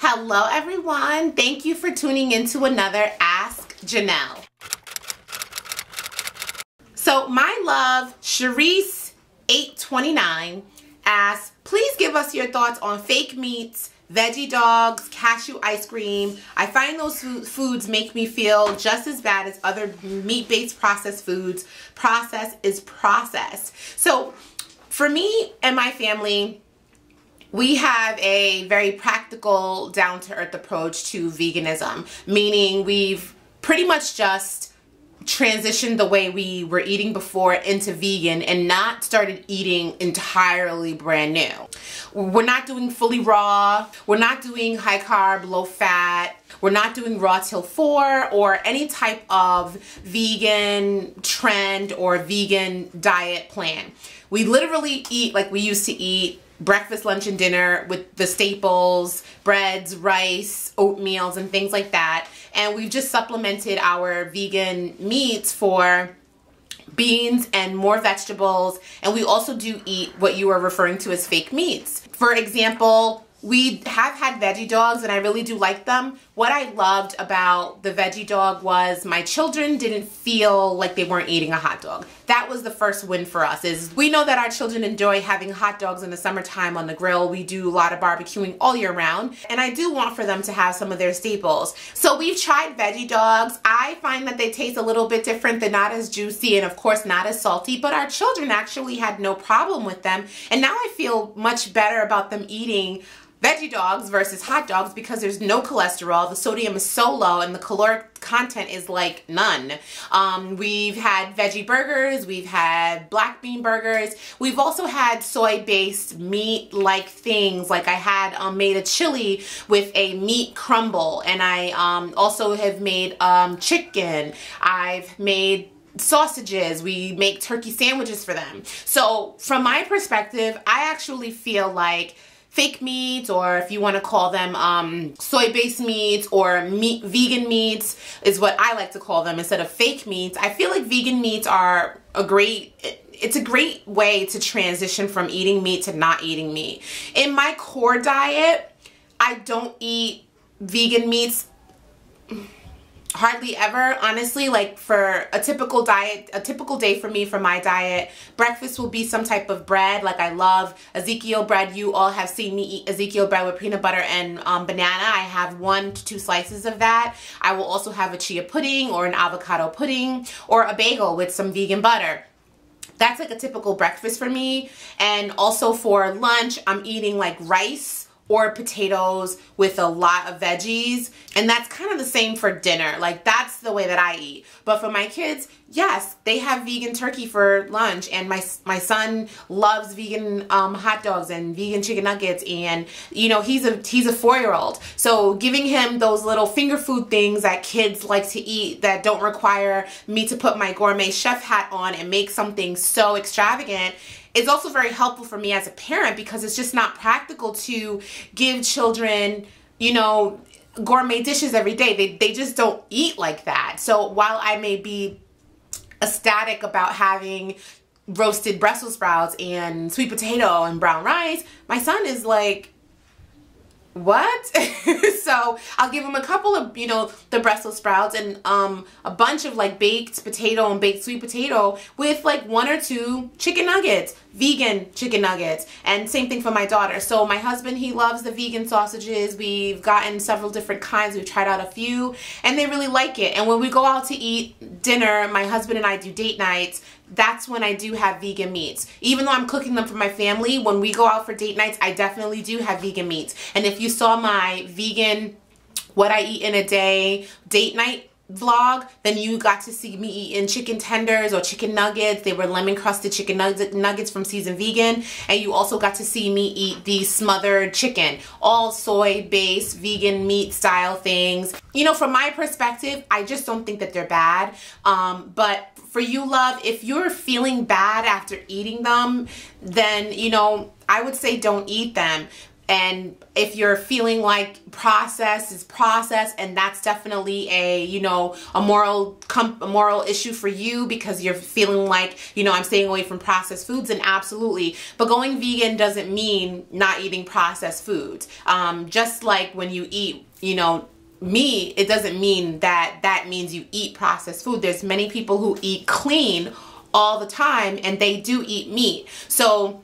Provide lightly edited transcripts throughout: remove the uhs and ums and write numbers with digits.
Hello everyone, thank you for tuning into another Ask Jenell. So my love, Sharice 829 asks, please give us your thoughts on fake meats, veggie dogs, cashew ice cream. I find those foods make me feel just as bad as other meat-based processed foods. Process is processed. So for me and my family, we have a very practical, down-to-earth approach to veganism, meaning we've pretty much just transitioned the way we were eating before into vegan and not started eating entirely brand new. We're not doing fully raw, we're not doing high carb, low fat, we're not doing raw till 4 or any type of vegan trend or vegan diet plan. We literally eat like we used to eat breakfast, lunch, and dinner with the staples, breads, rice, oatmeals, and things like that. And we've just supplemented our vegan meats for beans and more vegetables. And we also do eat what you are referring to as fake meats. For example, we have had veggie dogs and I really do like them. What I loved about the veggie dog was my children didn't feel like they weren't eating a hot dog. That was the first win for us. Is we know that our children enjoy having hot dogs in the summertime on the grill. We do a lot of barbecuing all year round. And I do want for them to have some of their staples. So we've tried veggie dogs. I find that they taste a little bit different. They're not as juicy and of course not as salty, but our children actually had no problem with them. And now I feel much better about them eating veggie dogs versus hot dogs because there's no cholesterol, the sodium is so low, and the caloric content is like none. We've had veggie burgers, we've had black bean burgers, we've also had soy-based meat-like things, like I had made a chili with a meat crumble, and I also have made chicken, I've made sausages, we make turkey sandwiches for them. So from my perspective, I actually feel like fake meats, or if you want to call them soy-based meats or vegan meats is what I like to call them instead of fake meats. I feel like vegan meats are it's a great way to transition from eating meat to not eating meat. In my core diet, I don't eat vegan meats hardly ever, honestly. Like for a typical diet, a typical day for me for my diet, breakfast will be some type of bread. Like I love Ezekiel bread. You all have seen me eat Ezekiel bread with peanut butter and banana. I have 1 to 2 slices of that. I will also have a chia pudding or an avocado pudding or a bagel with some vegan butter. That's like a typical breakfast for me. And also for lunch, I'm eating like rice or potatoes with a lot of veggies, and that's kind of the same for dinner. Like that's the way that I eat. But for my kids, yes, they have vegan turkey for lunch, and my son loves vegan hot dogs and vegan chicken nuggets, and you know he's a 4-year-old, so giving him those little finger food things that kids like to eat that don't require me to put my gourmet chef hat on and make something so extravagant, it's also very helpful for me as a parent because it's just not practical to give children, you know, gourmet dishes every day. They just don't eat like that. So while I may be ecstatic about having roasted Brussels sprouts and sweet potato and brown rice, my son is like, what? So I'll give him a couple of, you know, the Brussels sprouts and a bunch of like baked potato and baked sweet potato with like 1 or 2 chicken nuggets, vegan chicken nuggets, and same thing for my daughter. So my husband, he loves the vegan sausages. We've gotten several different kinds. We've tried out a few and they really like it. And when we go out to eat dinner, my husband and I do date nights. That's when I do have vegan meats. Even though I'm cooking them for my family, when we go out for date nights, I definitely do have vegan meats. And if you saw my vegan, what I eat in a day date night vlog, then you got to see me eating chicken tenders or chicken nuggets. They were lemon crusted chicken nuggets from Seasoned Vegan. And you also got to see me eat the smothered chicken, all soy based vegan meat style things. You know, from my perspective, I just don't think that they're bad. But for you, love, if you're feeling bad after eating them, then, you know, I would say don't eat them. And if you're feeling like processed is processed, and that's definitely a, you know, a moral issue for you because you're feeling like, you know, I'm staying away from processed foods, and absolutely. But going vegan doesn't mean not eating processed foods. Just like when you eat, you know, meat, it doesn't mean that that means you eat processed food. There's many people who eat clean all the time, and they do eat meat. So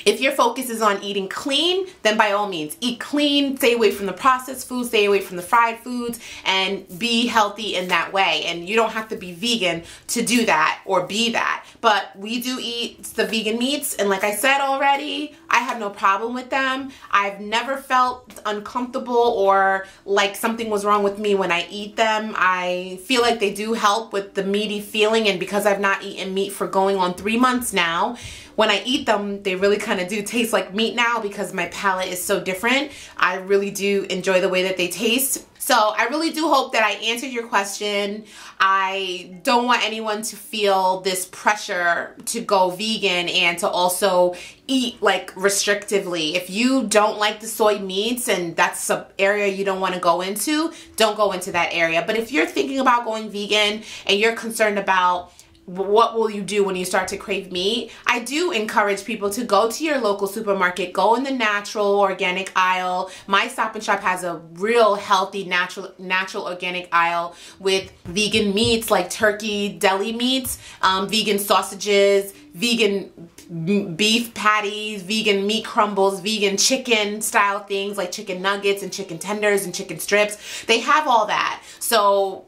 if your focus is on eating clean, then by all means, eat clean, stay away from the processed foods, stay away from the fried foods, and be healthy in that way. And you don't have to be vegan to do that or be that. But we do eat the vegan meats, and like I said already, I have no problem with them. I've never felt uncomfortable or like something was wrong with me when I eat them. I feel like they do help with the meaty feeling, and because I've not eaten meat for going on 3 months now, when I eat them, they really kind of do taste like meat now because my palate is so different. I really do enjoy the way that they taste. So I really do hope that I answered your question. I don't want anyone to feel this pressure to go vegan and to also eat like restrictively. If you don't like the soy meats and that's an area you don't want to go into, don't go into that area. But if you're thinking about going vegan and you're concerned about what will you do when you start to crave meat, I do encourage people to go to your local supermarket, go in the natural organic aisle. My Stop and Shop has a real healthy natural organic aisle with vegan meats like turkey, deli meats, vegan sausages, vegan beef patties, vegan meat crumbles, vegan chicken style things like chicken nuggets and chicken tenders and chicken strips. They have all that. So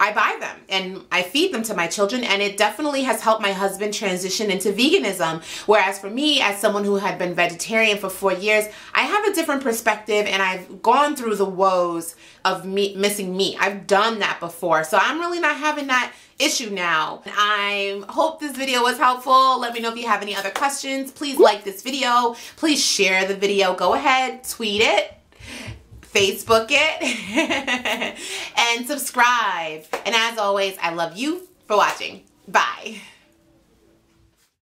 I buy them and I feed them to my children, and it definitely has helped my husband transition into veganism. Whereas for me, as someone who had been vegetarian for 4 years, I have a different perspective, and I've gone through the woes of missing meat. I've done that before, so I'm really not having that issue now. I hope this video was helpful. Let me know if you have any other questions. Please like this video. Please share the video. Go ahead, tweet it, Facebook it, and subscribe. And as always, I love you for watching. Bye.